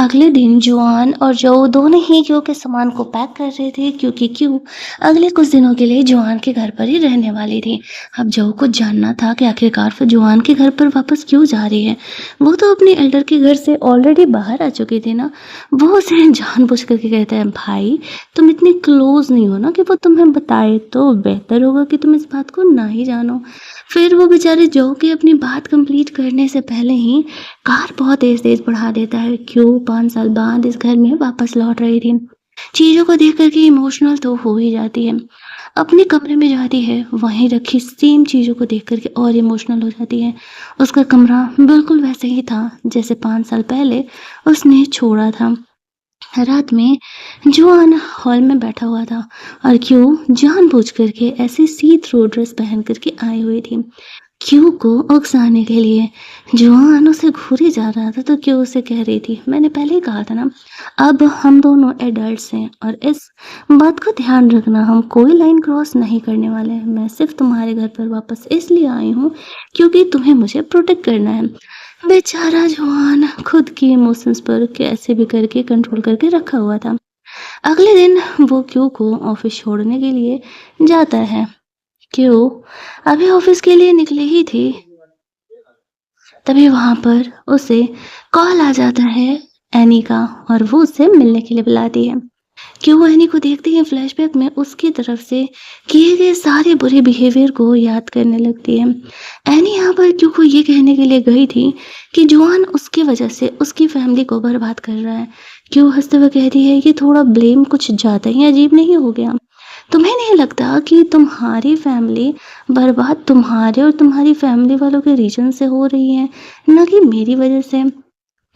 अगले दिन जुआन और जो दोनों ही क्यू के सामान को पैक कर रहे थे क्योंकि क्यू अगले कुछ दिनों के लिए जुआन के घर पर ही रहने वाली थी। अब जो को जानना था कि आखिरकार वो जुआन के घर पर वापस क्यों जा रही है। वो तो अपने एल्डर के घर से ऑलरेडी बाहर आ चुकी थी ना। वो उसे जानबूझ करके कहता है, भाई तुम इतनी क्लोज नहीं हो ना कि वो तुम्हें बताए, तो बेहतर होगा कि तुम इस बात को ना ही जानो। फिर वो बेचारे जो कि अपनी बात कंप्लीट करने से पहले ही कार बहुत तेज-तेज बढ़ा देता है। क्यों 5 साल बाद इस घर में वापस लौट रही थी। चीज़ों को देख कर के इमोशनल तो हो ही जाती है। अपने कमरे में जाती है, वहीं रखी सेम चीज़ों को देख कर के और इमोशनल हो जाती है। उसका कमरा बिल्कुल वैसे ही था जैसे 5 साल पहले उसने छोड़ा था। रात में जुआन हॉल में बैठा हुआ था और क्यों जानबूझ करके ऐसी सी थ्रू ड्रेस पहन कर के आई हुई थी। क्यू को उकसाने के लिए। जुआन उसे घूरे जा रहा था तो क्यू उसे कह रही थी, मैंने पहले ही कहा था ना, अब हम दोनों एडल्ट्स हैं और इस बात का ध्यान रखना, हम कोई लाइन क्रॉस नहीं करने वाले हैं। मैं सिर्फ तुम्हारे घर पर वापस इसलिए आई हूँ क्योंकि तुम्हें मुझे प्रोटेक्ट करना है। बेचारा जुआन खुद की इमोशंस पर कैसे भी करके कंट्रोल करके रखा हुआ था। अगले दिन वो क्यू को ऑफिस छोड़ने के लिए जाता है। क्यू अभी ऑफिस के लिए निकली ही थी, तभी वहां पर उसे कॉल आ जाता है एनी का और वो उसे मिलने के लिए बुलाती है। क्यों एनी को देखती है फ्लैशबैक में उसकी तरफ से किए गए सारे बुरे बिहेवियर को याद करने लगती है। एनी यहाँ पर क्यों को ये कहने के लिए गई थी कि जुआन उसकी वजह से उसकी फैमिली को बर्बाद कर रहा है। क्यों हंसते हुए कहती है कि थोड़ा ब्लेम कुछ ज़्यादा ही अजीब नहीं हो गया? तुम्हें नहीं लगता कि तुम्हारी फैमिली बर्बाद तुम्हारे और तुम्हारी फैमिली वालों के रीजन से हो रही है, ना कि मेरी वजह से?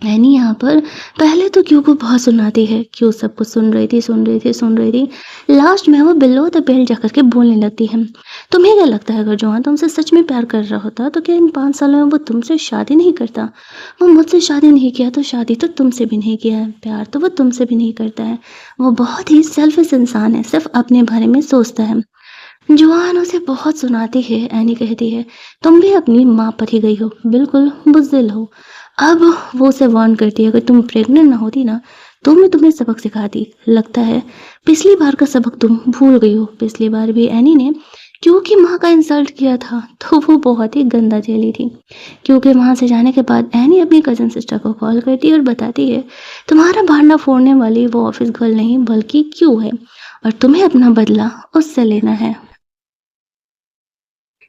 एनी यहाँ पर पहले तो क्यू को बहुत सुनाती है। क्यू सब कुछ सुन रही थी। लास्ट में वो बिलो द बेल्ट जाकर के बोलने लगती है, तुम्हें क्या लगता है अगर जॉन तुमसे सच में प्यार कर रहा होता तो क्या इन 5 सालों में वो तुमसे शादी नहीं करता? वो मुझसे शादी नहीं किया तो शादी तो तुमसे भी नहीं किया है, प्यार तो वो तुमसे भी नहीं करता है। वो बहुत ही सेल्फिश इंसान है, सिर्फ अपने बारे में सोचता है। जुआन उसे बहुत सुनाती है। एनी कहती है, तुम भी अपनी माँ पर ही गई हो, बिल्कुल बुज़दिल हो। अब वो उसे वार्न करती है, अगर तुम प्रेग्नेंट ना होती ना तो मैं तुम्हें सबक सिखाती। लगता है पिछली बार का सबक तुम भूल गई हो। पिछली बार भी एनी ने क्योंकि माँ का इंसल्ट किया था तो वो बहुत ही गंदा झेली थी। क्योंकि वहां से जाने के बाद एनी अपनी कजन सिस्टर को कॉल करती है और बताती है, तुम्हारा भांडा फोड़ने वाली वो ऑफिस गर्ल नहीं बल्कि क्यों है और तुम्हें अपना बदला उससे लेना है।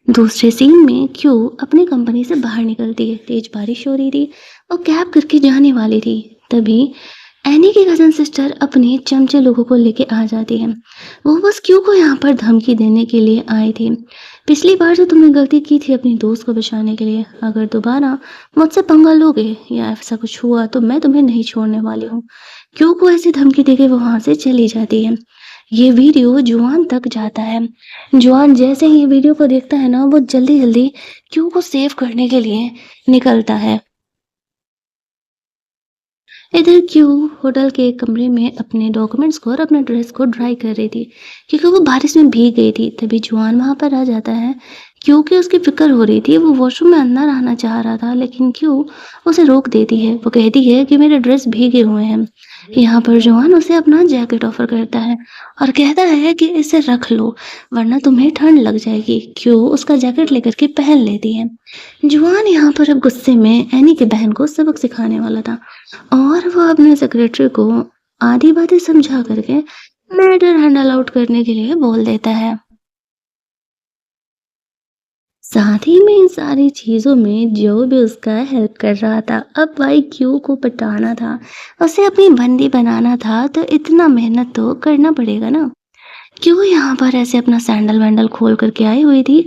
दूसरे सीन में क्यू अपनी कंपनी से बाहर निकलती है। तेज बारिश हो रही थी और कैब करके जाने वाली थी। तभी एनी की कजन सिस्टर अपने चमचे लोगों को लेके आ जाती है। वो बस क्यू को यहाँ पर धमकी देने के लिए आए थे। पिछली बार जो तुमने गलती की थी अपनी दोस्त को बचाने के लिए, अगर दोबारा मुझसे पंगा लोगे या ऐसा कुछ हुआ तो मैं तुम्हें नहीं छोड़ने वाली हूँ। क्यू को ऐसी धमकी देके वो वहां से चली जाती है। ये वीडियो जुआन तक जाता है। जुआन जैसे ही ये वीडियो को देखता है ना, वो जल्दी जल्दी क्यू को सेव करने के लिए निकलता है। इधर क्यू होटल के कमरे में अपने डॉक्यूमेंट्स को और अपने ड्रेस को ड्राई कर रही थी क्योंकि वो बारिश में भीग गई थी। तभी जुआन वहां पर आ जाता है क्योंकि उसकी फिक्र हो रही थी। वो वॉशरूम में अंदर आना चाह रहा था लेकिन क्यू उसे रोक देती है। वो कहती है कि मेरे ड्रेस भीगे हुए हैं। यहाँ पर जुआन उसे अपना जैकेट ऑफर करता है और कहता है कि इसे रख लो वरना तुम्हें ठंड लग जाएगी। क्यू उसका जैकेट लेकर के पहन लेती है। जुआन यहाँ पर अब गुस्से में एनी की बहन को सबक सिखाने वाला था और वो अपने सेक्रेटरी को आधी बातें समझा करके मैटर हैंडल आउट करने के लिए बोल देता है। साथ ही में इन सारी चीजों में जो भी उसका हेल्प कर रहा था, अब भाई क्यू को पटाना था, उसे अपनी बंदी बनाना था, तो इतना मेहनत तो करना पड़ेगा ना। क्यों यहाँ पर ऐसे अपना सैंडल वैंडल खोल करके आई हुई थी।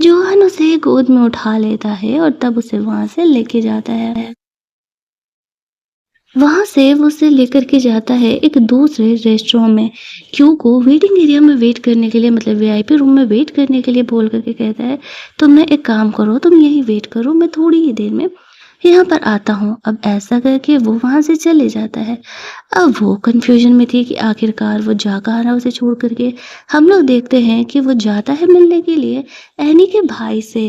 जोहन उसे गोद में उठा लेता है और तब उसे वहां से लेके जाता है। वहां से वो उसे लेकर के जाता है एक दूसरे रेस्टोरेंट में। क्यू को वेटिंग एरिया में वेट करने के लिए, मतलब वीआईपी रूम में वेट करने के लिए बोल करके कहता है, तुम ना एक काम करो, तुम यही वेट करो, मैं थोड़ी ही देर में यहाँ पर आता हूँ। अब ऐसा करके वो वहां से चले जाता है। अब वो कंफ्यूजन में थी कि आखिरकार वो जा कहाँ रहा उसे छोड़ करके। हम लोग देखते हैं कि वो जाता है मिलने के लिए एनी के भाई से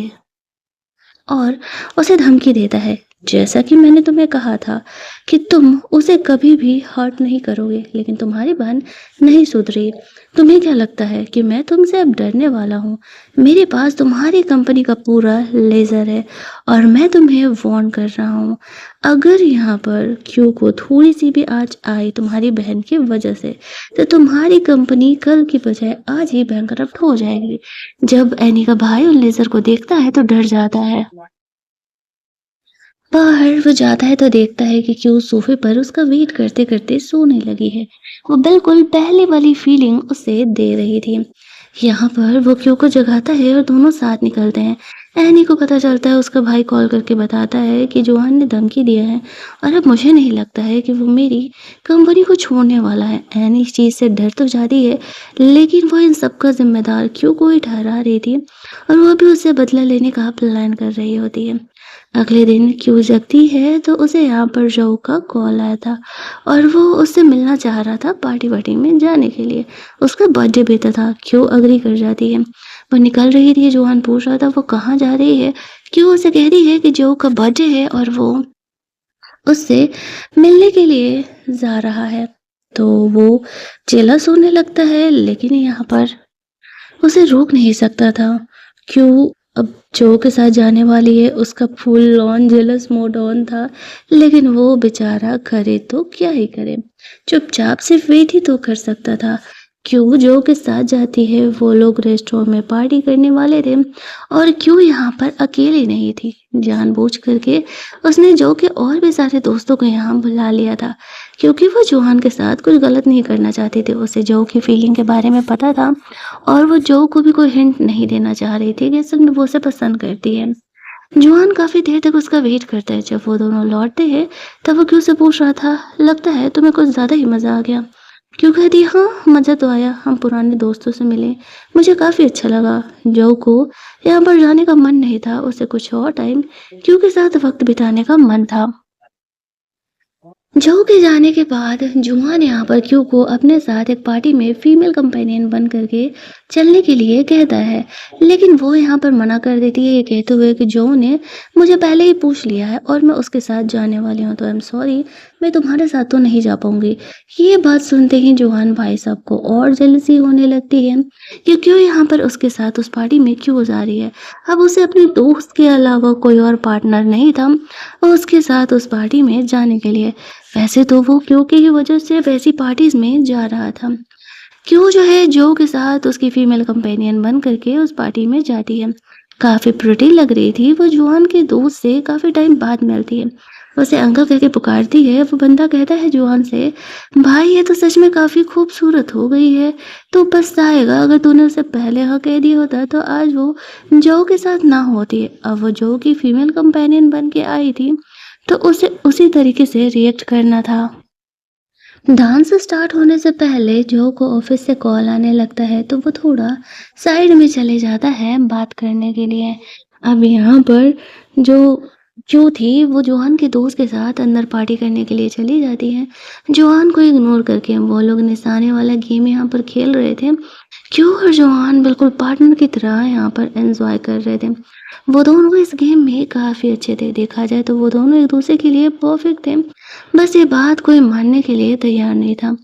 और उसे धमकी देता है जैसा कि मैंने तुम्हें कहा था कि तुम उसे कभी भी हर्ट नहीं करोगे, लेकिन तुम्हारी बहन नहीं सुधरी। तुम्हें क्या लगता है कि मैं तुमसे अब डरने वाला हूँ? मेरे पास तुम्हारी कंपनी का पूरा लेज़र है और मैं तुम्हें वार्न कर रहा हूँ। अगर यहाँ पर क्यू को थोड़ी-सी भी आँच आई तुम्हारी बहन की वजह से, तो तुम्हारी कंपनी कल की बजाय आज ही बैंकरप्ट हो जाएगी। जब एनी का भाई उन लेज़र को देखता है तो डर जाता है। बाहर वो जाता है तो देखता है कि क्यू सोफे पर उसका वेट करते करते सोने लगी है। वो बिल्कुल पहले वाली फीलिंग उसे दे रही थी। यहाँ पर वो क्यू को जगाता है और दोनों साथ निकलते हैं। एनी को पता चलता है, उसका भाई कॉल करके बताता है कि जोहान ने धमकी दिया है और अब मुझे नहीं लगता है कि वो मेरी कंपनी को छोड़ने वाला है। एनी इस चीज़ से डर तो जाती है, लेकिन वो इन सबका जिम्मेदार क्यू को ही ठहरा रही थी और वो भी उससे बदला लेने का प्लान कर रही होती है। अगले दिन क्यू जगती है तो उसे यहाँ पर जो का कॉल आया था और वो उससे मिलना चाह रहा था पार्टी वार्टी में जाने के लिए। उसका बर्थडे भी था। क्यू अग्री कर जाती है। वो निकल रही थी, जोहान पूछ रहा था वो कहाँ जा रही है। क्यू उसे कह रही है कि जो का बर्थडे है और वो उससे मिलने के लिए जा रहा है। तो वो जेलस होने लगता है, लेकिन यहाँ पर उसे रोक नहीं सकता था। क्यों? अब जो के साथ जाने वाली है, उसका full on jealous mode on था, लेकिन वो बेचारा करे तो क्या ही करे। चुपचाप सिर्फ वेट ही तो कर सकता था। क्यों जो के साथ जाती है, वो लोग रेस्टोरेंट में पार्टी करने वाले थे और क्यों यहाँ पर अकेली नहीं थी। जानबूझ करके उसने जो के और भी सारे दोस्तों को यहाँ बुला लिया था, क्योंकि वो जोहान के साथ कुछ गलत नहीं करना चाहती थी। उसे जो की फीलिंग के बारे में पता था और वो जो को भी कोई हिंट नहीं देना चाह रही थी कि असल में वो उसे पसंद करती है। जुआन काफ़ी देर तक उसका वेट करता है। जब वो दोनों लौटते हैं, तब वो क्यू से पूछ रहा था, लगता है तुम्हें कुछ ज़्यादा ही मज़ा आ गया। क्यू कहती है, हाँ, मज़ा तो आया। हम पुराने दोस्तों से मिले, मुझे काफ़ी अच्छा लगा। जो को यहाँ पर जाने का मन नहीं था, उसे कुछ और टाइम क्यू के साथ वक्त बिताने का मन था। जो के जाने के बाद जुआन यहाँ पर क्यू को अपने साथ एक पार्टी में फीमेल कंपेनियन बन करके चलने के लिए कहता है, लेकिन वो यहाँ पर मना कर देती है, ये कहते हुए कि जो ने मुझे पहले ही पूछ लिया है और मैं उसके साथ जाने वाली हूँ, तो आई एम सॉरी, मैं तुम्हारे साथ तो नहीं जा पाऊंगी। ये बात सुनते ही जुआन भाई साहब को और जेलसी होने लगती है कि क्यों यहाँ पर उसके साथ उस पार्टी में क्यों जा रही है। अब उसे अपने दोस्त के अलावा कोई और पार्टनर नहीं था उसके साथ उस पार्टी में जाने के लिए। वैसे तो वो क्यू की ही वजह से वैसी पार्टीज में जा रहा था। क्यू जो है जो के साथ उसकी फीमेल कंपेनियन बन करके उस पार्टी में जाती है। काफ़ी प्रिटी लग रही थी। वो जुआन के दोस्त से काफ़ी टाइम बाद मिलती है। उसे अंकल कह के पुकारती है। वो बंदा कहता है जुआन से, भाई ये तो सच में काफ़ी खूबसूरत हो गई है। तू पछताएगा, अगर तूने उसे पहले हाँ कह दिया होता तो आज वो जो के साथ ना होती। अब वो जो की फीमेल कंपेनियन बन के आई थी, तो उसे उसी तरीके से रिएक्ट करना था। डांस स्टार्ट होने से पहले जो को ऑफिस से कॉल आने लगता है, तो वो थोड़ा साइड में चले जाता है बात करने के लिए। अब यहाँ पर जो जो थी वो जोहान के दोस्त के साथ अंदर पार्टी करने के लिए चली जाती है। जोहान को इग्नोर करके वो लोग निशाने वाला गेम यहाँ पर खेल रहे थे। क्यू और जोहान बिल्कुल पार्टनर की तरह यहाँ पर एंजॉय कर रहे थे। वो दोनों इस गेम में काफ़ी अच्छे थे। देखा जाए तो वो दोनों एक दूसरे के लिए परफेक्ट थे। बस ये बात कोई मानने के लिए तैयार नहीं था।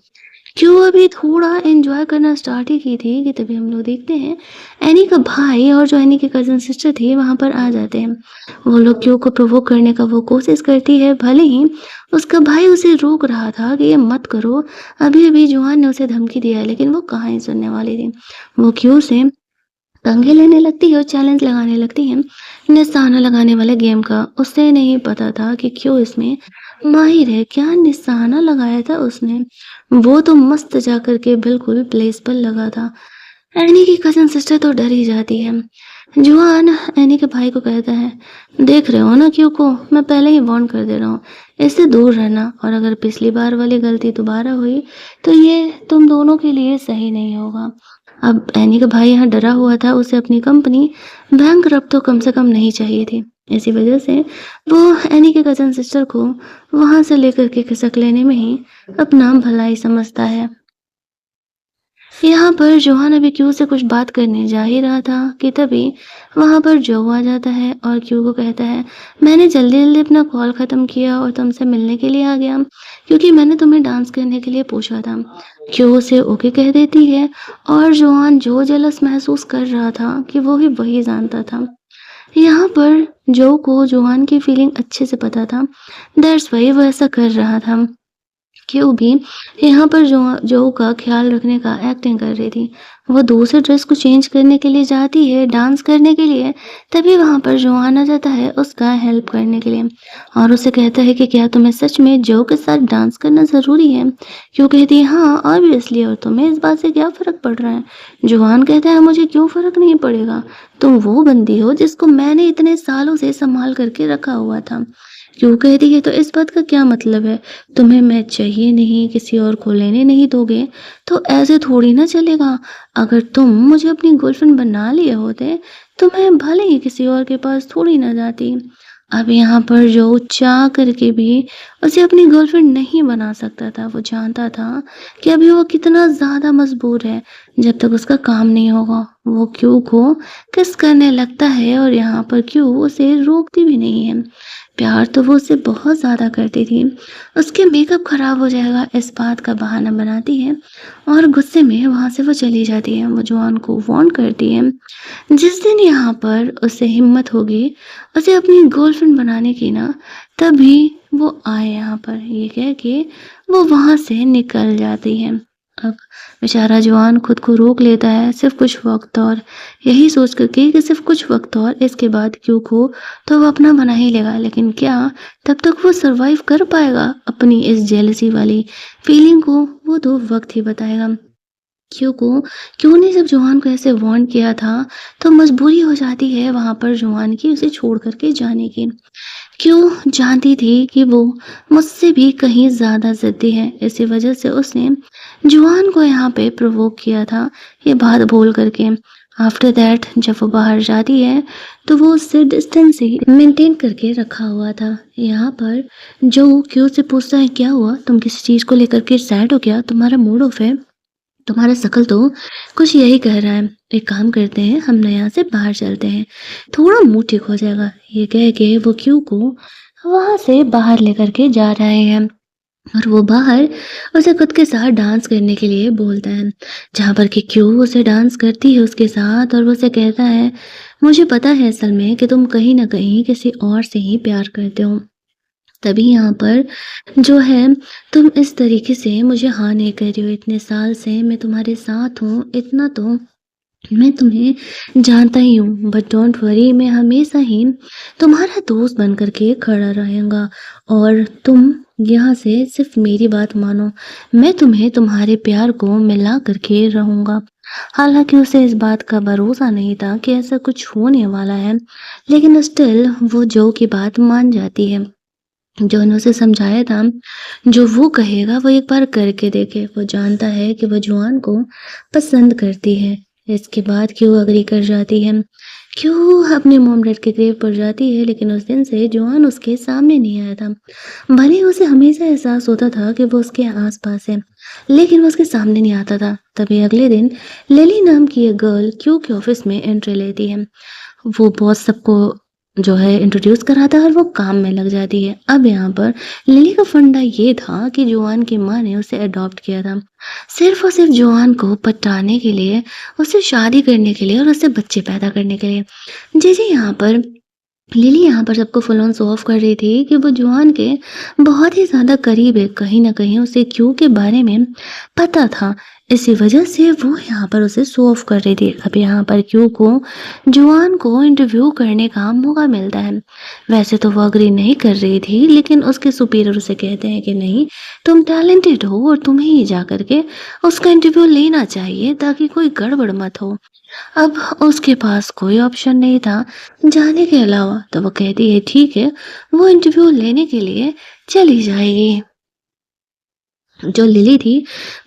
क्यों अभी थोड़ा एंजॉय करना स्टार्ट ही की थी कि तभी हम लोग देखते हैं एनी का भाई और जो एनी की कज़न सिस्टर थी वहाँ पर आ जाते हैं। वो लोग क्यू को प्रोवोक करने का वो कोशिश करती है, भले ही उसका भाई उसे रोक रहा था कि ये मत करो। अभी-अभी जुआन ने उसे धमकी दिया है, लेकिन वो कहाँ ही सुनने वाली थी। वो क्यू से पंगे लेने लगती है और चैलेंज लगाने लगती है निशाना लगाने वाले गेम का। उसे नहीं पता था कि क्यों इसमें माहिर है। क्या निशाना लगाया था उसने, वो तो मस्त जा करके बिल्कुल प्लेस पर लगा था। एनी की कज़न सिस्टर तो डर ही जाती है। जुआन एनी के भाई को कहता है, देख रहे हो ना क्यों को, मैं पहले ही वार्न कर दे रहा हूँ, इससे दूर रहना, और अगर पिछली बार वाली गलती दोबारा हुई तो ये तुम दोनों के लिए सही नहीं होगा। अब एनी का भाई यहाँ डरा हुआ था, उसे अपनी कंपनी बैंकरप्ट तो कम से कम नहीं चाहिए थी। इसी वजह से वो एनी के कज़न सिस्टर को वहाँ से लेकर के खिसक लेने में ही अपना भलाई समझता है। यहाँ पर जोहान अभी क्यू से कुछ बात करने जा ही रहा था कि तभी वहाँ पर जो आ जाता है और क्यू को कहता है, मैंने जल्दी-जल्दी अपना कॉल ख़त्म किया और तुमसे मिलने के लिए आ गया क्योंकि मैंने तुम्हें डांस करने के लिए पूछा था। क्यू उसे ओके कह देती है और जोहान जो जेलस महसूस कर रहा था कि वो ही वही जानता था। यहाँ पर जो को जोहान की फीलिंग अच्छे से पता था, दैट्स व्हाई वो ऐसा कर रहा था। क्यों भी यहाँ पर जो का ख्याल रखने का एक्टिंग कर रही थी। वो दूसरे ड्रेस को चेंज करने के लिए जाती है, डांस करने के लिए, तभी वहाँ पर जोआन आ जाता है उसका हेल्प करने के लिए और उसे कहता है कि क्या तुम्हें सच में जो के साथ डांस करना ज़रूरी है? क्यों कहती है हाँ, ऑब्वियसली और तुम्हें इस बात से क्या फ़र्क पड़ रहा है? जोआन कहता है मुझे क्यों फ़र्क नहीं पड़ेगा? तुम वो बंदी हो जिसको मैंने इतने सालों से सँभाल कर के रखा हुआ था। क्यों कहती है तो इस बात का क्या मतलब है? तुम्हें मैं चाहिए नहीं, किसी और को लेने नहीं दोगे, तो ऐसे थोड़ी ना चलेगा। अगर तुम मुझे अपनी गर्लफ्रेंड बना लिए होते, तो मैं भले ही किसी और के पास थोड़ी ना जाती। अब यहाँ पर जो चाह करके भी उसे अपनी गर्लफ्रेंड नहीं बना सकता था। वो जानता था कि अभी वो कितना ज़्यादा मजबूर है, जब तक उसका काम नहीं होगा। वो क्यू को किस करने लगता है और यहाँ पर क्यू उसे रोकती भी नहीं है। प्यार तो वो उससे बहुत ज़्यादा करती थी। उसके मेकअप खराब हो जाएगा इस बात का बहाना बनाती है और गुस्से में वहाँ से वो चली जाती है। वो जॉन को वार्न करती है, जिस दिन यहाँ पर उसे हिम्मत होगी उसे अपनी गर्लफ्रेंड बनाने की ना, तभी वो आए यहाँ पर, ये कह के वो वहाँ से निकल जाती है। अब बेचारा जवान खुद को रोक लेता है सिर्फ कुछ वक्त और, यही सोच कर के कि सिर्फ कुछ वक्त और इसके बाद क्यू को तो वो अपना बना ही लेगा, लेकिन क्या तब तक वो सरवाइव कर पाएगा अपनी इस जेलसी वाली फीलिंग को? वो तो वक्त ही बताएगा। क्यों को क्यों ने जब जोहान को ऐसे वार्न किया था, तो मजबूरी हो जाती है वहां पर जोहान की उसे छोड़ करके जाने की। क्यों जानती थी कि वो मुझसे भी कहीं ज़्यादा ज़िद्दी है, इसी वजह से उसने जुआन को यहाँ पे प्रोवोक किया था ये बात बोल करके। आफ्टर दैट जब वो बाहर जाती है तो वो उससे डिस्टेंस ही मेंटेन करके रखा हुआ था। यहाँ पर जो क्यों से पूछता है क्या हुआ, तुम किसी चीज़ को लेकर के सैड हो क्या, तुम्हारा मूड ऑफ है? तुम्हारा शकल तो कुछ यही कह रहा है। एक काम करते हैं, हम ना यहाँ से बाहर चलते हैं, थोड़ा मूड ठीक हो जाएगा। ये कह के वो क्यू को वहां से बाहर लेकर के जा रहे हैं और वो बाहर उसे खुद के साथ डांस करने के लिए बोलता है, जहाँ पर कि क्यू उसे डांस करती है उसके साथ और वो उसे कहता है, मुझे पता है असल में कि तुम कहीं ना कहीं किसी और से ही प्यार करते हो, तभी यहाँ पर जो है तुम इस तरीके से मुझे हाँ नहीं कर रही हो। इतने साल से मैं तुम्हारे साथ हूँ, इतना तो मैं तुम्हें जानता ही हूँ, बट डोंट वरी, मैं हमेशा ही तुम्हारा दोस्त बन कर के खड़ा रहूँगा और तुम यहाँ से सिर्फ मेरी बात मानो, मैं तुम्हें तुम्हारे प्यार को मिला करके रहूँगा। हालांकि उसे इस बात का भरोसा नहीं था कि ऐसा कुछ होने वाला है, लेकिन स्टिल वो जो की बात मान जाती है। जो ने उसे समझाया था, जो वो कहेगा वो एक बार करके देखे। वो जानता है कि वो जुआन को पसंद करती है। इसके बाद क्यों अग्री कर जाती है, क्यों अपने मॉम डैड के ग्रेव पर जाती है, लेकिन उस दिन से जुआन उसके सामने नहीं आया था। भले ही उसे हमेशा एहसास होता था कि वो उसके आसपास है, लेकिन वो उसके सामने नहीं आता था। तभी अगले दिन लिली नाम की एक गर्ल क्यू के ऑफिस में एंट्री लेती है। वो बॉस सबको जो है इंट्रोड्यूस कराता है और वो काम में लग जाती है। अब यहाँ पर लिली का फंडा ये था कि जोआन की माँ ने उसे अडॉप्ट किया था सिर्फ और सिर्फ जोआन को पटाने के लिए, उससे शादी करने के लिए और उससे बच्चे पैदा करने के लिए। जी जी, यहाँ पर लिली यहाँ पर सबको फुल ऑन शो ऑफ कर रही थी कि वो जुआन के बहुत ही ज़्यादा करीब है, कहीं न कहीं उसे क्यू के बारे में पता था। इसी वजह से वो यहाँ पर उसे शो ऑफ कर रही थी। अब यहाँ पर क्यू को जुआन को इंटरव्यू करने का मौका मिलता है। वैसे तो वो अग्री नहीं कर रही थी, लेकिन उसके सुपीरियर उसे कहते हैं कि नहीं, तुम टैलेंटेड हो और तुम्हें ही जा करके उसका इंटरव्यू लेना चाहिए ताकि कोई गड़बड़ मत हो। अब उसके पास कोई ऑप्शन नहीं था जाने के अलावा, तो वो कहती है ठीक है, वो इंटरव्यू लेने के लिए चली जाएगी। जो लिली थी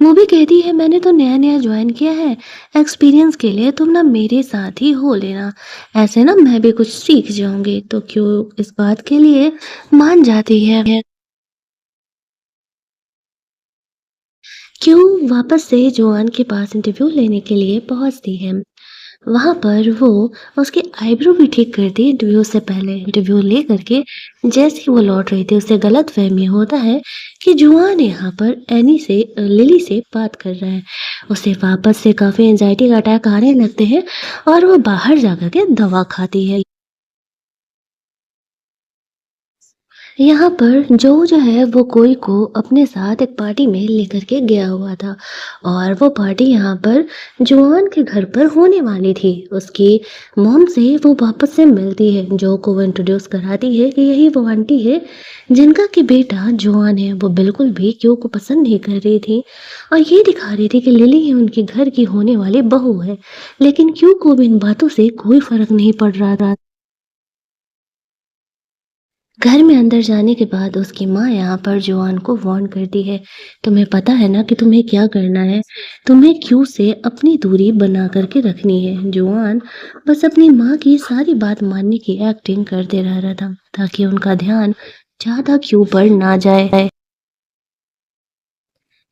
वो भी कहती है मैंने तो नया नया ज्वाइन किया है, एक्सपीरियंस के लिए तुम ना मेरे साथ ही हो लेना, ऐसे ना मैं भी कुछ सीख जाऊंगी। तो क्यों इस बात के लिए मान जाती है। क्यों वापस से जोआन के पास इंटरव्यू लेने के लिए पहुँचती है। वहाँ पर वो उसकी आईब्रो भी ठीक करती इंटरव्यू से पहले। इंटरव्यू लेकर के जैसे ही वो लौट रही थी उसे गलतफ़हमी होता है कि जुआन यहाँ पर एनी से लिली से बात कर रहा है। उसे वापस से काफ़ी एंग्ज़ायटी का अटैक आने लगते हैं और वो बाहर जा कर के दवा खाती है। यहाँ पर जो है वो कोई को अपने साथ एक पार्टी में लेकर के गया हुआ था और वो पार्टी यहाँ पर जुआन के घर पर होने वाली थी। उसकी मॉम से वो वापस से मिलती है, जो को वो इंट्रोड्यूस कराती है कि यही वो आंटी है जिनका कि बेटा जुआन है। वो बिल्कुल भी क्यों को पसंद नहीं कर रही थी और ये दिखा रही थी कि लिली ही उनके घर की होने वाली बहू है। लेकिन क्यों को भी इन बातों से कोई फ़र्क नहीं पड़ रहा था। घर में अंदर जाने के बाद उसकी माँ यहाँ पर जोआन को वार्न करती है, तुम्हें पता है ना कि तुम्हें क्या करना है? तुम्हें क्यू से अपनी दूरी बना कर के रखनी है। जोआन बस अपनी माँ की सारी बात मानने की एक्टिंग करते रह रहा था, ताकि उनका ध्यान ज़्यादा क्यू पर ना जाए।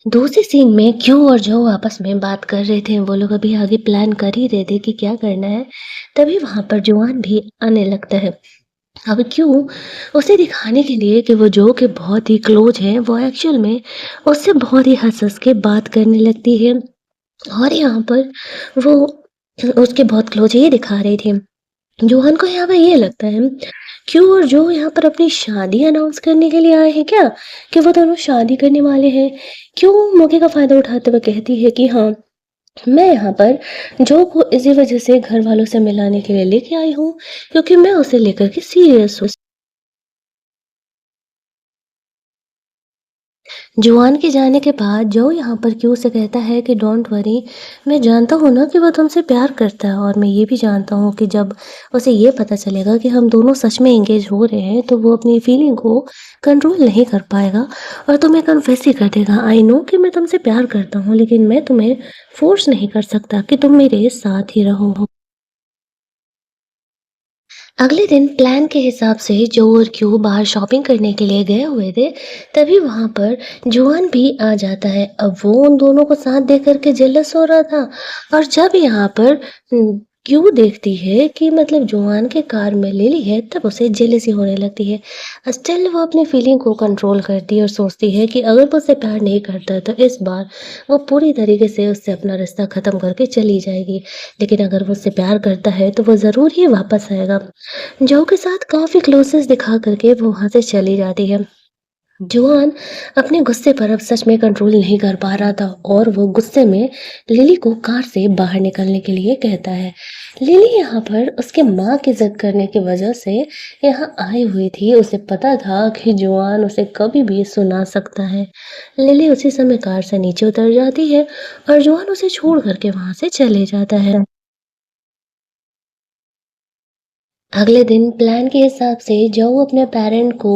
दूसरे सीन में क्यू और जो आपस में बात कर रहे थे, वो लोग अभी आगे प्लान कर ही रहे थे कि क्या करना है। तभी वहाँ पर जोआन भी आने लगता है। अब क्यों उसे दिखाने के लिए कि वो जो कि बहुत ही क्लोज है, वो एक्चुअल में उससे बहुत ही हँस-हँस के बात करने लगती है और यहाँ पर वो उसके बहुत क्लोज ये दिखा रही थी। जोहन को यहाँ पे ये लगता है, क्यों और जो यहाँ पर अपनी शादी अनाउंस करने के लिए आए हैं क्या? कि वो दोनों शादी करने वाले हैं। क्यों मौके का फ़ायदा उठाते हुए कहती है कि हाँ, मैं यहाँ पर जो को इसी वजह से घर वालों से मिलाने के लिए लेके आई हूँ, क्योंकि मैं उसे लेकर के सीरियस हूँ। जुआन के जाने के बाद जो यहाँ पर क्यू से कहता है कि डोंट वरी, मैं जानता हूँ ना कि वो तुमसे प्यार करता है और मैं ये भी जानता हूँ कि जब उसे ये पता चलेगा कि हम दोनों सच में एंगेज हो रहे हैं तो वो अपनी फीलिंग को कंट्रोल नहीं कर पाएगा और तुम्हें कन्फेस ही कर देगा। आई नो कि मैं तुमसे प्यार करता हूँ, लेकिन मैं तुम्हें फोर्स नहीं कर सकता कि तुम मेरे साथ ही रहो। अगले दिन प्लान के हिसाब से जो और क्यू बाहर शॉपिंग करने के लिए गए हुए थे, तभी वहाँ पर जुआन भी आ जाता है। अब वो उन दोनों को साथ देख कर के जेलस हो रहा था और जब यहाँ पर क्यू देखती है कि मतलब जुआन के कार में लिली है, तब उसे जेलसी होने लगती है। स्टिल वो अपनी फीलिंग को कंट्रोल करती है और सोचती है कि अगर वो उससे प्यार नहीं करता तो इस बार वो पूरी तरीके से उससे अपना रिश्ता ख़त्म करके चली जाएगी। लेकिन अगर वो उससे प्यार करता है तो वो ज़रूर ही वापस आएगा। जो के साथ काफ़ी क्लोज़नेस दिखा कर के वो वहाँ से चली जाती है। जॉन अपने गुस्से पर अब सच में कंट्रोल नहीं कर पा रहा था और वो गुस्से में लिली को कार से बाहर निकलने के लिए कहता है। लिली यहाँ पर उसके माँ की ज़िद करने की वजह से यहाँ आई हुई थी। उसे पता था कि जॉन उसे कभी भी सुना सकता है। लिली उसी समय कार से नीचे उतर जाती है और जॉन उसे छोड़ कर के वहाँ से चले जाता है। अगले दिन प्लान के हिसाब से जो अपने पेरेंट को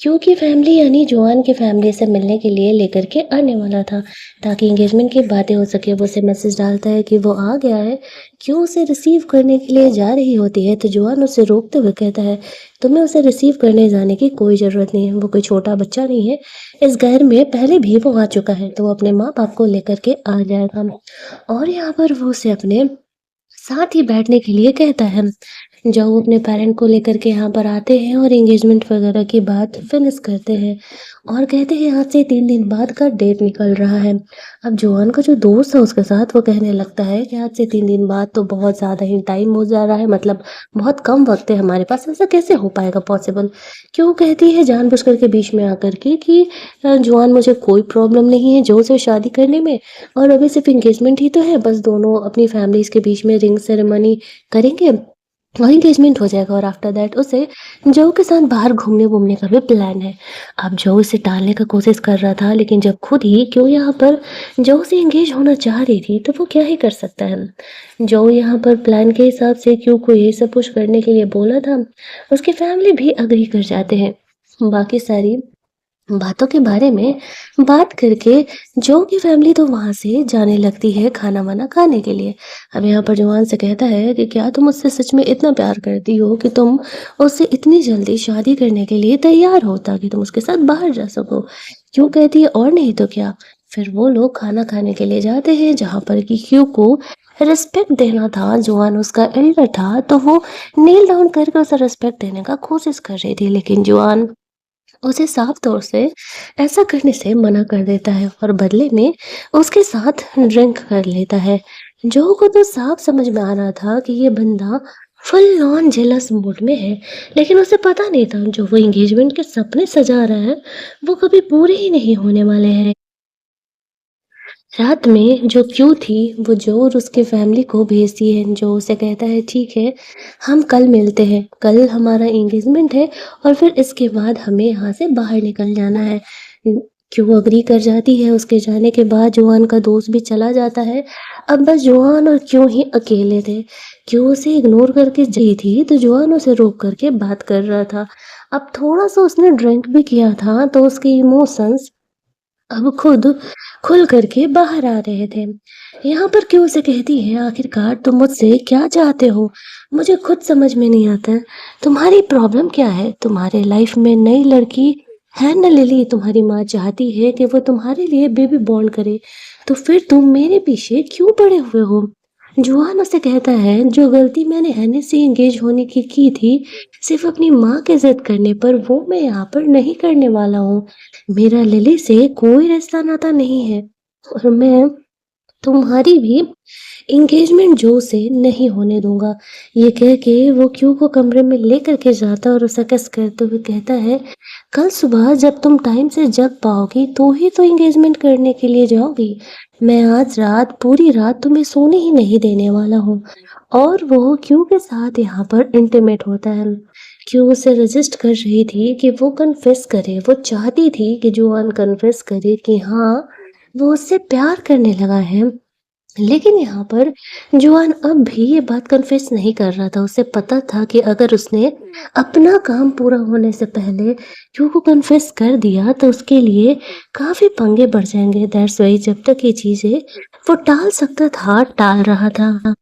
क्यू की फैमिली यानी जोआन की फैमिली से मिलने के लिए लेकर के आने वाला था, ताकि एंगेजमेंट की बातें हो सके। वो उसे मैसेज डालता है कि वो आ गया है। क्यू उसे रिसीव करने के लिए जा रही होती है तो जोआन उसे रोकते हुए कहता है, तुम्हें उसे रिसीव करने जाने की कोई ज़रूरत नहीं है, वो कोई छोटा बच्चा नहीं है। इस घर में पहले भी वो आ चुका है, तो वो अपने माँ बाप को लेकर के आ जाएगा। और यहाँ पर वो उसे अपने साथ ही बैठने के लिए कहता है। जब वो अपने पेरेंट को लेकर के यहाँ पर आते हैं और एंगेजमेंट वगैरह की बात फिनिश करते हैं और कहते हैं आज से 3 दिन बाद का डेट निकल रहा है। अब जोआन का जो दोस्त है उसके साथ वो कहने लगता है कि आज से 3 दिन बाद तो बहुत ज़्यादा ही टाइम हो जा रहा है, मतलब बहुत कम वक़्त है हमारे पास, ऐसा कैसे हो पाएगा पॉसिबल? क्यों कहती है जानबूझ कर के बीच में आकर के कि जोआन मुझे कोई प्रॉब्लम नहीं है जो से शादी करने में और अभी सिर्फ़ एंगेजमेंट ही तो है, बस दोनों अपनी फैमिलीज़ के बीच में रिंग सेरेमनी करेंगे और एंगेजमेंट हो जाएगा और आफ्टर दैट उसे जो के साथ बाहर घूमने-वूमने का भी प्लान है। अब जो इसे टालने का कोशिश कर रहा था, लेकिन जब खुद ही क्यों यहाँ पर जो से एंगेज होना चाह रही थी, तो वो क्या ही कर सकता है। जो यहाँ पर प्लान के हिसाब से क्यों को ये सब कुछ करने के लिए बोला था, उसकी फैमिली भी एग्री कर जाते हैं। बाकी सारी बातों के बारे में बात करके जो की फैमिली तो वहाँ से जाने लगती है खाना-वाना खाने के लिए। अब यहाँ पर जवान से कहता है कि क्या तुम उससे सच में इतना प्यार करती हो कि तुम उससे इतनी जल्दी शादी करने के लिए तैयार हो ताकि तुम उसके साथ बाहर जा सको? क्यों कहती है और नहीं तो क्या। फिर वो लोग खाना खाने के लिए जाते हैं जहाँ पर कि क्यू को रिस्पेक्ट देना था, जुआन उसका एल्डर था, तो वो नील डाउन करके उसे रिस्पेक्ट देने का कोशिश कर रही थी, लेकिन जुआन उसे साफ तौर से ऐसा करने से मना कर देता है और बदले में उसके साथ ड्रिंक कर लेता है। जो को तो साफ समझ में आ रहा था कि ये बंदा फुल ऑन जेलस मूड में है, लेकिन उसे पता नहीं था जो वो एंगेजमेंट के सपने सजा रहा है वो कभी पूरे ही नहीं होने वाले हैं। रात में जो क्यू थी वो जो और उसके फैमिली को भेजती है, जो उसे कहता है ठीक है, हम कल मिलते हैं, कल हमारा एंगेजमेंट है और फिर इसके बाद हमें यहाँ से बाहर निकल जाना है। क्यू अग्री कर जाती है। उसके जाने के बाद जोआन का दोस्त भी चला जाता है। अब बस जोआन और क्यू ही अकेले थे। क्यू उसे इग्नोर करके गई थी तो जोआन उसे रोक करके बात कर रहा था। अब थोड़ा सा उसने ड्रिंक भी किया था तो उसके इमोशंस अब खुद खुल करके बाहर आ रहे थे। यहाँ पर क्यों उसे कहती है, आखिरकार तुम मुझसे क्या चाहते हो? मुझे खुद समझ में नहीं आता। तुम्हारी प्रॉब्लम क्या है? तुम्हारे लाइफ में नई लड़की है ना लिली, तुम्हारी माँ चाहती है कि वो तुम्हारे लिए बेबी बॉर्न करे, तो फिर तुम मेरे पीछे क्यों पड़े हुए हो? जुआन उसे कहता है, जो गलती मैंने हनी से एंगेज होने की थी, सिर्फ अपनी माँ की जिद करने पर, वो मैं यहाँ पर नहीं करने वाला हूँ। मेरा लिली से कोई रिश्ता नाता नहीं है और मैं तुम्हारी भी एंगेजमेंट जो से नहीं होने दूंगा। ये कह के वो क्यू को कमरे में लेकर के जाता और उसे किस करते हुए कहता है, कल सुबह जब तुम टाइम से जग पाओगी तो ही तो एंगेजमेंट करने के लिए जाओगी। मैं आज रात पूरी रात तुम्हें सोने ही नहीं देने वाला हूँ। और वो क्यू के साथ यहाँ पर इंटीमेट होता है। क्यू उसे रजिस्ट कर रही थी कि वो कन्फेस करे, वो चाहती थी कि जोआन कन्फेस करे कि हाँ, वो उससे प्यार करने लगा है। लेकिन यहाँ पर जोआन अब भी ये बात कन्फेस नहीं कर रहा था। उसे पता था कि अगर उसने अपना काम पूरा होने से पहले क्यू को कन्फेस कर दिया तो उसके लिए काफ़ी पंगे बढ़ जाएँगे। दैट्स व्हाई जब तक ये चीज़ें वो टाल सकता था, टाल रहा था।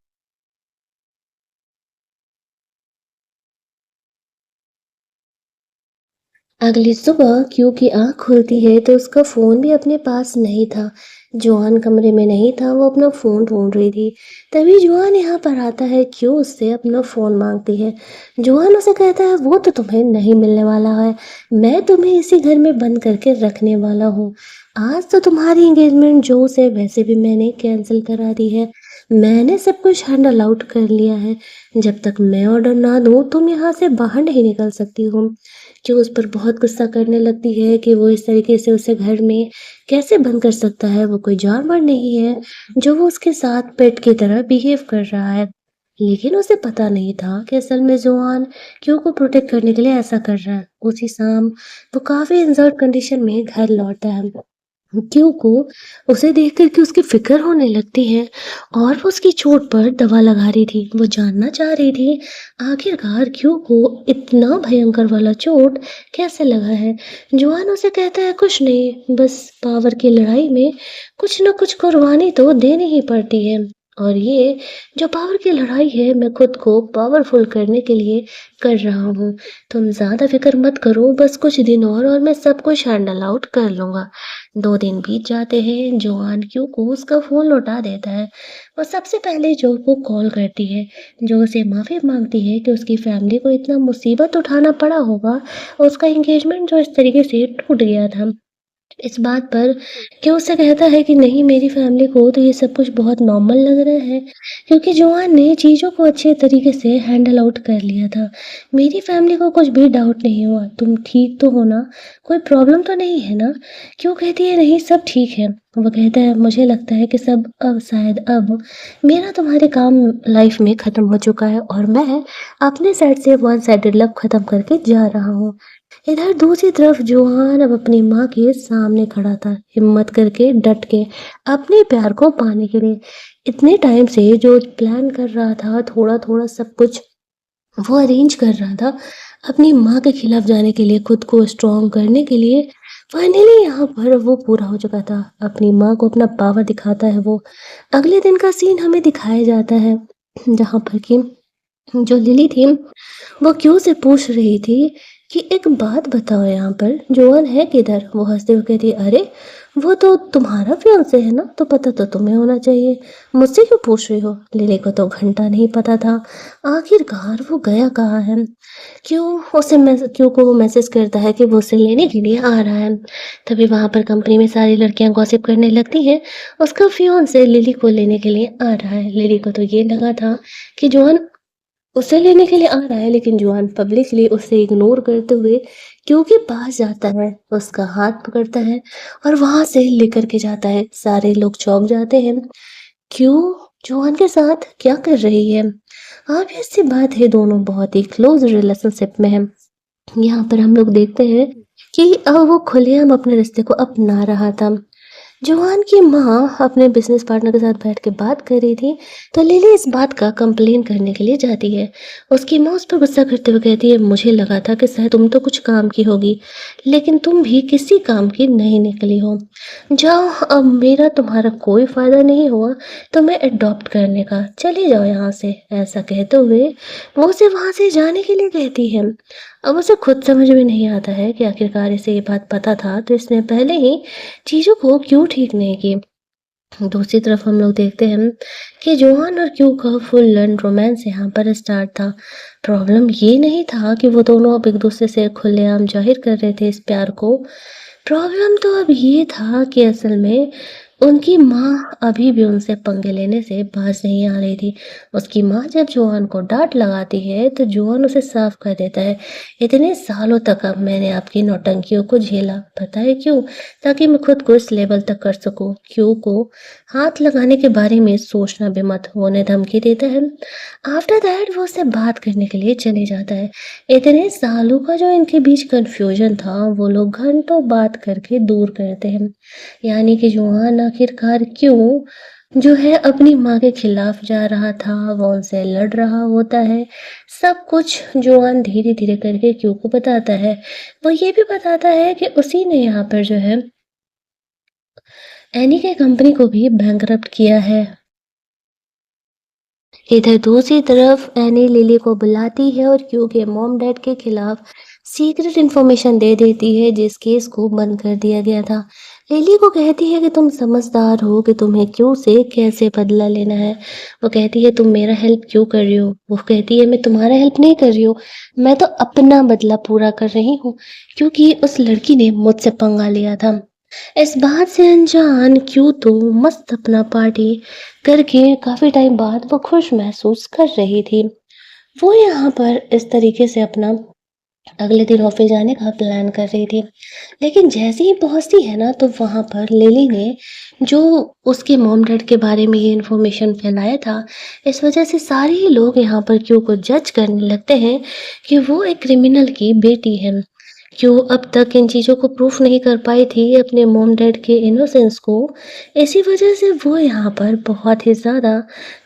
अगली सुबह क्यू की आँख खुलती है तो उसका फ़ोन भी अपने पास नहीं था। जोआन कमरे में नहीं था, वो अपना फ़ोन ढूँढ रही थी। तभी जोआन यहाँ पर आता है, क्यू उससे अपना फ़ोन माँगती है। जोआन उसे कहता है, वो तो तुम्हें नहीं मिलने वाला है, मैं तुम्हें इसी घर में बंद करके रखने वाला हूँ। आज तो तुम्हारी एंगेजमेंट जो से वैसे भी मैंने कैंसिल करा दी है। मैंने सब कुछ हैंडल आउट कर लिया है। जब तक मैं ऑर्डर ना दूँ तुम यहाँ से बाहर नहीं निकल सकती हो। जो उस पर बहुत गुस्सा करने लगती है कि वो इस तरीके से उसे घर में कैसे बंद कर सकता है, वो कोई जानवर नहीं है जो वो उसके साथ पेट की तरह बिहेव कर रहा है। लेकिन उसे पता नहीं था कि असल में जोआन क्यू को प्रोटेक्ट करने के लिए ऐसा कर रहा है। उसी शाम वो काफ़ी इंजर्ड कंडीशन में घर लौटता है। क्यू को उसे देख कर के उसकी फ़िक्र होने लगती है और वो उसकी चोट पर दवा लगा रही थी। वो जानना चाह रही थी आखिरकार क्यू को इतना भयंकर वाला चोट कैसे लगा है। जोआन उसे कहता है, कुछ नहीं, बस पावर की लड़ाई में कुछ न कुछ कुर्बानी तो देनी ही पड़ती है। और ये जो पावर की लड़ाई है मैं खुद को पावरफुल करने के लिए कर रहा हूँ। तुम ज़्यादा फ़िक्र मत करो, बस कुछ दिन और मैं सब कुछ हैंडल आउट कर लूँगा। 2 दिन बीत जाते हैं, जोआन क्यू को उसका फ़ोन लौटा देता है। वो सबसे पहले जो को कॉल करती है, जो उसे माफ़ी माँगती है कि उसकी फैमिली को इतना मुसीबत उठाना पड़ा होगा और उसका एंगेजमेंट जो इस तरीके से टूट गया था। इस बात पर कि उससे कहता है कि नहीं, मेरी फैमिली को तो ये सब कुछ बहुत नॉर्मल लग रहा है क्योंकि जोआन ने चीज़ों को अच्छे तरीके से हैंडल आउट कर लिया था। मेरी फैमिली को कुछ भी डाउट नहीं हुआ। तुम ठीक तो हो ना? कोई प्रॉब्लम तो नहीं है ना? क्यों कहती है नहीं, सब ठीक है। वो कहता है, मुझे लगता है कि सब अब शायद अब मेरा तुम्हारे काम लाइफ में ख़त्म हो चुका है और मैं अपने साइड से वन साइडेड लव ख़त्म करके जा रहा हूँ। इधर दूसरी तरफ जोहान अब अपनी माँ के सामने खड़ा था, हिम्मत करके डट के अपने प्यार को पाने के लिए। इतने टाइम से जो प्लान कर रहा था, थोड़ा थोड़ा सब कुछ वो अरेंज कर रहा था अपनी माँ के खिलाफ जाने के लिए, खुद को स्ट्रॉन्ग करने के लिए। फाइनली यहाँ पर वो पूरा हो चुका था। अपनी माँ को अपना पावर दिखाता है वो। अगले दिन का सीन हमें दिखाया जाता है जहाँ पर कि जो लिली थी वो क्यों से पूछ रही थी कि एक बात बताओ यहाँ पर जोअन है किधर? वो हँसते हुए कहती है, अरे! वो तो तुम्हारा फियांसे है ना, तो पता तो तुम्हें होना चाहिए। मुझसे क्यों पूछ रही हो? लिली को तो घंटा नहीं पता था, आखिरकार वो गया कहाँ है? क्यों को वो मैसेज करता है कि वो उसे लेने के लिए आ रहा है। तभी वहाँ पर कंपनी में सारी लड़कियाँ गॉसिप करने लगती हैं, उसका फियांसे लिली को लेने के लिए आ रहा है। लिली को तो ये लगा था कि जोअन उसे लेने के लिए आ रहा है, लेकिन जुआन पब्लिकली उसे इग्नोर करते हुए क्यू के पास जाता है, उसका हाथ पकड़ता है और वहां से लेकर के जाता है। सारे लोग चौंक जाते हैं। क्यू जुआन के साथ क्या कर रही है? ऑब्वियस सी बात है, दोनों बहुत ही क्लोज रिलेशनशिप में है। यहाँ पर हम लोग देखते हैं कि वो खुलेआम अपने रिश्ते को अपना रहा था। जॉन की माँ अपने बिजनेस पार्टनर के साथ बैठ के बात कर रही थी, तो लिली इस बात का कंप्लेन करने के लिए जाती है। उसकी माँ उस पर गुस्सा करते हुए कहती है, मुझे लगा था कि शायद तुम तो कुछ काम की होगी, लेकिन तुम भी किसी काम की नहीं निकली हो। जाओ, अब मेरा तुम्हारा कोई फायदा नहीं हुआ तो मैं अडॉप्ट करने का, चले जाओ यहाँ से। ऐसा कहते हुए वो उसे वहाँ से जाने के लिए कहती है। अब उसे खुद समझ में नहीं आता है कि आखिरकार इसे ये बात पता था तो इसने पहले ही चीज़ों को क्यों ठीक नहीं की। दूसरी तरफ हम लोग देखते हैं कि जोहान और क्यू का फुल लन रोमांस यहाँ पर स्टार्ट था। प्रॉब्लम ये नहीं था कि वो दोनों अब एक दूसरे से खुलेआम जाहिर कर रहे थे इस प्यार को। प्रॉब्लम तो अब ये था कि असल में उनकी माँ अभी भी उनसे पंगे लेने से बाज नहीं आ रही थी। उसकी माँ जब जोहान को डांट लगाती है तो जोहान उसे साफ कर देता है, इतने सालों तक अब मैंने आपकी नौटंकियों को झेला, पता है क्यों? ताकि मैं खुद को इस लेवल तक कर सकूं। क्यों को हाथ लगाने के बारे में सोचना भी मत, वो उन्हें धमकी देता है। आफ्टर दैट वो उससे बात करने के लिए चले जाता है। इतने सालों का जो इनके बीच कंफ्यूजन था वो लोग घंटों बात करके दूर करते हैं। यानी कि जोहान आखिरकार क्यों जो है अपनी माँ के खिलाफ जा रहा था, वो उनसे लड़ रहा होता है। सब कुछ जोहान धीरे धीरे करके क्यों को बताता है। वो ये भी बताता है कि उसी ने यहाँ पर जो है एनी के कंपनी को भी बैंकरप्ट किया है। इधर दूसरी तरफ एनी लिली को बुलाती है और क्यू के मॉम डैड के खिलाफ सीक्रेट इन्फॉर्मेशन दे देती है जिस केस को बंद कर दिया गया था। लिली को कहती है कि तुम समझदार हो कि तुम्हें क्यू से कैसे बदला लेना है। वो कहती है तुम मेरा हेल्प क्यों कर रही हो? वो कहती है मैं तुम्हारा हेल्प नहीं कर रही हूँ, मैं तो अपना बदला पूरा कर रही हूँ, क्योंकि उस लड़की ने मुझसे पंगा लिया था। इस बात से अनजान क्यों तो मस्त अपना पार्टी करके काफी टाइम बाद वो खुश महसूस कर रही थी। वो यहाँ पर इस तरीके से अपना अगले दिन ऑफिस जाने का प्लान कर रही थी, लेकिन जैसे ही पहुंचती है ना तो वहां पर लिली ने जो उसके मॉम डैड के बारे में ये इन्फॉर्मेशन फैलाया था, इस वजह से सारे ही लोग यहाँ पर क्यों को जज करने लगते हैं कि वो एक क्रिमिनल की बेटी है। क्यों अब तक इन चीज़ों को प्रूफ नहीं कर पाई थी अपने मॉम डैड के इनोसेंस को, इसी वजह से वो यहाँ पर बहुत ही ज़्यादा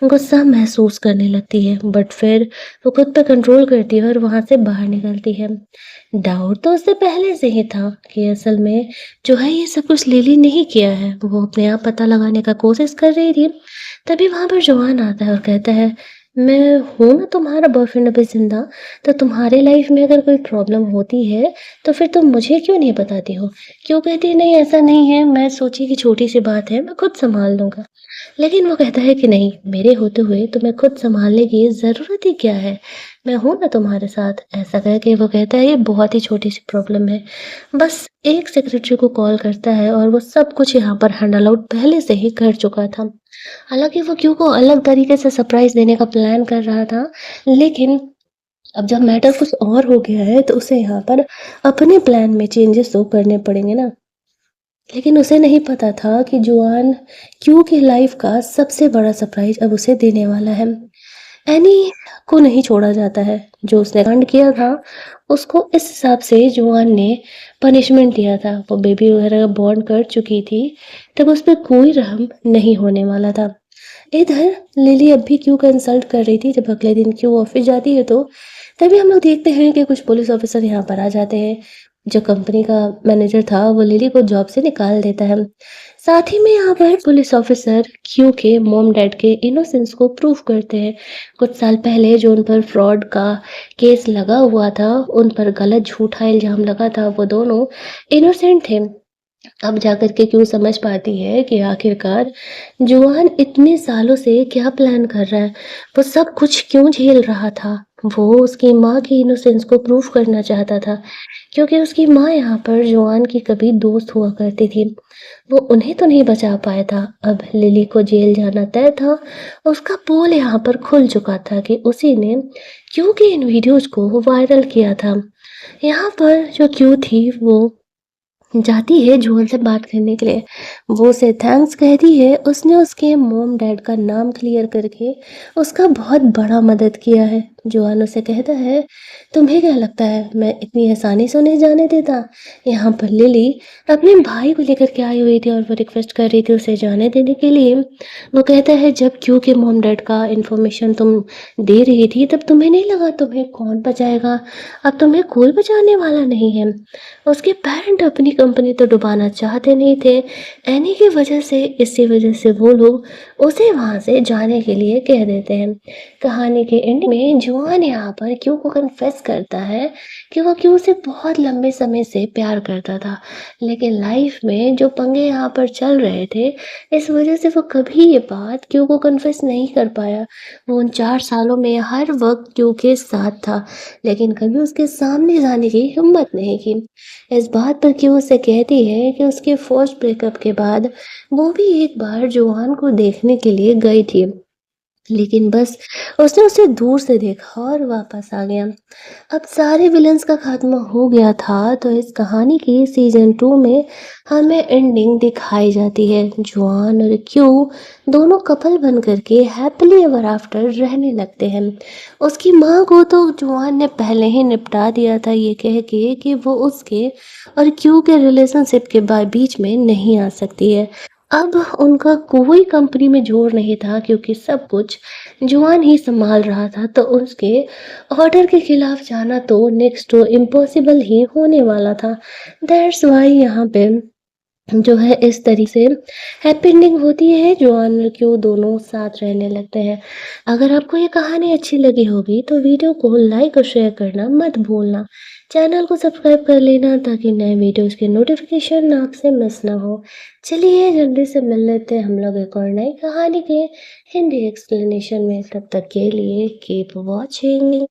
गुस्सा महसूस करने लगती है। बट फिर वो खुद पे कंट्रोल करती है और वहाँ से बाहर निकलती है। डाउट तो उससे पहले से ही था कि असल में जो है ये सब कुछ लिली नहीं किया है, वो अपने आप पता लगाने का कोशिश कर रही थी। तभी वहाँ पर जवान आता है और कहता है, मैं हूँ ना तुम्हारा बॉयफ्रेंड अभी जिंदा, तो तुम्हारे लाइफ में अगर कोई प्रॉब्लम होती है तो फिर तुम मुझे क्यों नहीं बताती हो? क्यों कहती है नहीं ऐसा नहीं है, मैं सोची कि छोटी सी बात है, मैं खुद संभाल लूँगा। लेकिन वो कहता है कि नहीं, मेरे होते हुए तुम्हें खुद संभालने की ज़रूरत ही क्या है? मैं हूँ ना तुम्हारे साथ। ऐसा कह के वो कहता है ये बहुत ही छोटी सी प्रॉब्लम है। बस एक सेक्रेटरी को कॉल करता है और वो सब कुछ यहाँ पर हैंडल आउट पहले से ही कर चुका था। हालाँकि वो क्यू को अलग तरीके से सरप्राइज़ देने का प्लान कर रहा था, लेकिन अब जब मैटर कुछ और हो गया है तो उसे यहाँ पर अपने प्लान में चेंजेस तो करने पड़ेंगे ना। लेकिन उसे नहीं पता था कि जुआन क्यू की लाइफ का सबसे बड़ा सरप्राइज अब उसे देने वाला है। एनी को नहीं छोड़ा जाता है। जो उसने कांड किया था उसको इस हिसाब से जुआन ने पनिशमेंट दिया था। वो बेबी वगैरह बॉर्न कर चुकी थी, तब उस पर कोई रहम नहीं होने वाला था। इधर लिली अब भी क्यू का इंसल्ट कर रही थी। जब अगले दिन क्यू ऑफिस जाती है तो तभी हम लोग देखते हैं कि कुछ पुलिस ऑफिसर यहाँ पर आ जाते हैं। जो कंपनी का मैनेजर था वो लिली को जॉब से निकाल देता है। साथ ही में यहाँ पर पुलिस ऑफिसर क्यू के मॉम डैड के इनोसेंस को प्रूव करते हैं। कुछ साल पहले जो उन पर फ्रॉड का केस लगा हुआ था, उन पर गलत झूठा इल्जाम लगा था, वो दोनों इनोसेंट थे। अब जाकर के क्यों समझ पाती है कि आखिरकार जुआन इतने सालों से क्या प्लान कर रहा है, वो सब कुछ क्यों झेल रहा था। वो उसकी माँ की इनोसेंस को प्रूव करना चाहता था, क्योंकि उसकी माँ यहाँ पर जुआन की कभी दोस्त हुआ करती थी। वो उन्हें तो नहीं बचा पाया था। अब लिली को जेल जाना तय था। उसका पोल यहाँ पर खुल चुका था कि उसी ने क्यों की इन वीडियोज को वायरल किया था। यहाँ पर जो क्यू थी वो जाती है जोहन से बात करने के लिए। वो उसे थैंक्स कहती है, उसने उसके मॉम डैड का नाम क्लियर करके उसका बहुत बड़ा मदद किया है। जोहान उसे कहता है, तुम्हें क्या लगता है मैं इतनी आसानी से उन्हें जाने देता। यहाँ पर लिली अपने भाई को लेकर के आई हुई थी और वो रिक्वेस्ट कर रही थी उसे जाने देने के लिए। वो कहता है, जब क्यों के मॉम डैड का इन्फॉर्मेशन तुम दे रही थी तब तुम्हें नहीं लगा तुम्हें कौन बचाएगा। अब तुम्हें कोई बचाने वाला नहीं है। उसके पेरेंट अपनी कंपनी तो डुबाना चाहते नहीं थे। एनी की वजह से, इसी वजह से वो लोग उसे वहां से जाने के लिए कह देते हैं। कहानी के एंड में जुआन यहाँ पर क्यू को कन्फेस करता है कि वो क्यू से बहुत लंबे समय से प्यार करता था, लेकिन लाइफ में जो पंगे यहाँ पर चल रहे थे, इस वजह से वो कभी ये बात क्यू को कन्फेस नहीं कर पाया। वो उन 4 सालों में हर वक्त क्यू के साथ था, लेकिन कभी उसके सामने जाने की हिम्मत नहीं की। इस बात पर क्यों उसे कहती है कि उसके फर्स्ट ब्रेकअप के बाद वो भी एक बार जोहान को देखने के लिए गई थी, लेकिन बस उसने उसे दूर से देखा और वापस आ गया। अब सारे विलन्स का खात्मा हो गया था, तो इस कहानी की सीजन 2 में हमें एंडिंग दिखाई जाती है। जुआन और क्यू दोनों कपल बन करके हैप्पीली एवर आफ्टर रहने लगते हैं। उसकी माँ को तो जुआन ने पहले ही निपटा दिया था, ये कह के कि वो उसके और क्यू के रिलेशनशिप के बीच में नहीं आ सकती है। अब उनका कोई कंपनी में जोर नहीं था, क्योंकि सब कुछ जुआन ही संभाल रहा था, तो उसके ऑर्डर के खिलाफ जाना तो नेक्स्ट टू इम्पॉसिबल ही होने वाला था। दैट्स वाई यहाँ पे जो है इस तरीके से हैप्पी एंडिंग होती है। जुआन और क्यू दोनों साथ रहने लगते हैं। अगर आपको ये कहानी अच्छी लगी होगी तो वीडियो को लाइक और शेयर करना मत भूलना। चैनल को सब्सक्राइब कर लेना ताकि नए वीडियोस के नोटिफिकेशन आपसे मिस ना हो। चलिए जल्दी से मिल लेते हैं हम लोग एक और नई कहानी के हिंदी एक्सप्लेनेशन में। तब तक के लिए कीप वॉचिंग।